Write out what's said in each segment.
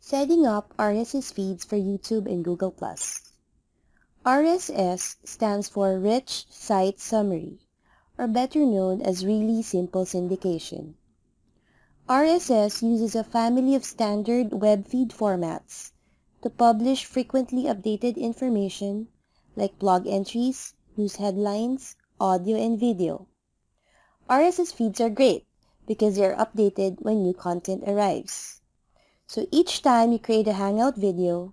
Setting up RSS feeds for YouTube and Google+. RSS stands for Rich Site Summary, or better known as Really Simple Syndication. RSS uses a family of standard web feed formats to publish frequently updated information like blog entries, news headlines, audio, and video. RSS feeds are great because they are updated when new content arrives. So each time you create a Hangout video,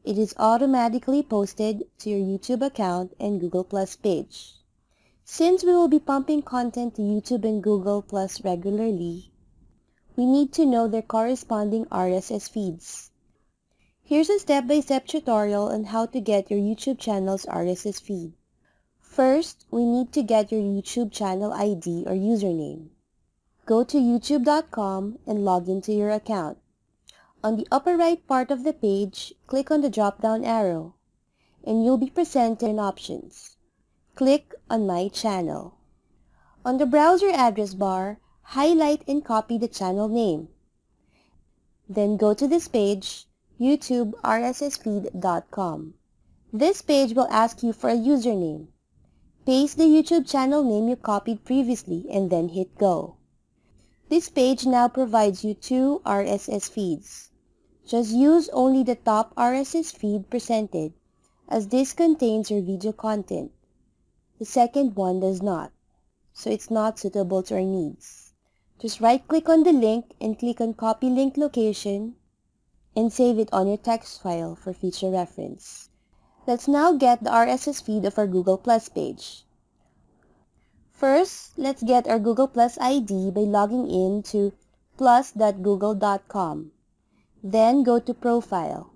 it is automatically posted to your YouTube account and Google Plus page. Since we will be pumping content to YouTube and Google Plus regularly, we need to know their corresponding RSS feeds. Here's a step-by-step tutorial on how to get your YouTube channel's RSS feed. First, we need to get your YouTube channel ID or username. Go to youtube.com and log into your account. On the upper right part of the page, click on the drop-down arrow, and you'll be presented options. Click on My Channel. On the browser address bar, highlight and copy the channel name. Then go to this page, youtuberssfeed.com. This page will ask you for a username. Paste the YouTube channel name you copied previously and then hit Go. This page now provides you two RSS feeds. Just use only the top RSS feed presented, as this contains your video content. The second one does not, so it's not suitable to our needs. Just right-click on the link and click on Copy Link Location and save it on your text file for future reference. Let's now get the RSS feed of our Google Plus page. First, let's get our Google Plus ID by logging in to plus.google.com. Then go to Profile.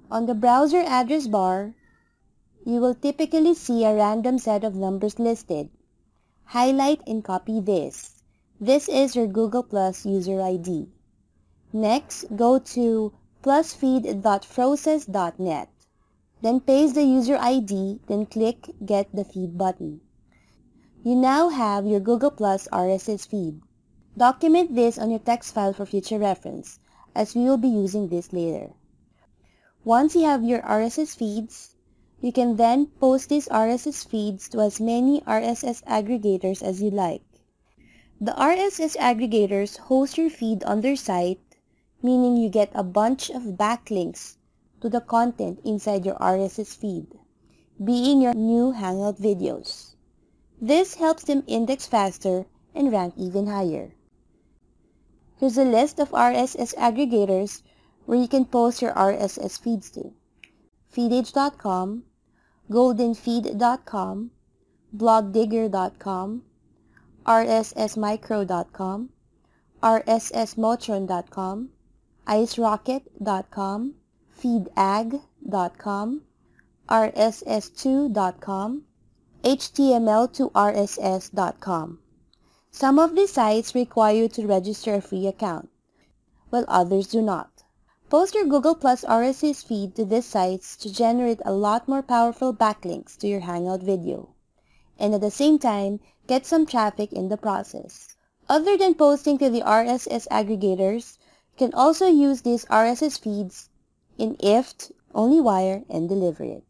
On the browser address bar, you will typically see a random set of numbers listed. Highlight and copy this. This is your Google Plus user ID. Next, go to plusfeed.frosys.net. Then paste the user ID, then click Get the Feed button. You now have your Google Plus RSS feed. Document this on your text file for future reference, as we will be using this later. Once you have your RSS feeds, you can then post these RSS feeds to as many RSS aggregators as you like. The RSS aggregators host your feed on their site, meaning you get a bunch of backlinks to the content inside your RSS feed, being your new Hangout videos. This helps them index faster and rank even higher. Here's a list of RSS aggregators where you can post your RSS feeds to: feedage.com, goldenfeed.com, blogdigger.com, rssmicro.com, rssmotron.com, icerocket.com, feedag.com, rss2.com, html2rss.com. Some of these sites require you to register a free account, while others do not. Post your Google Plus RSS feed to these sites to generate a lot more powerful backlinks to your Hangout video, and at the same time, get some traffic in the process. Other than posting to the RSS aggregators, you can also use these RSS feeds in IFTTT, OnlyWire, and deliver it.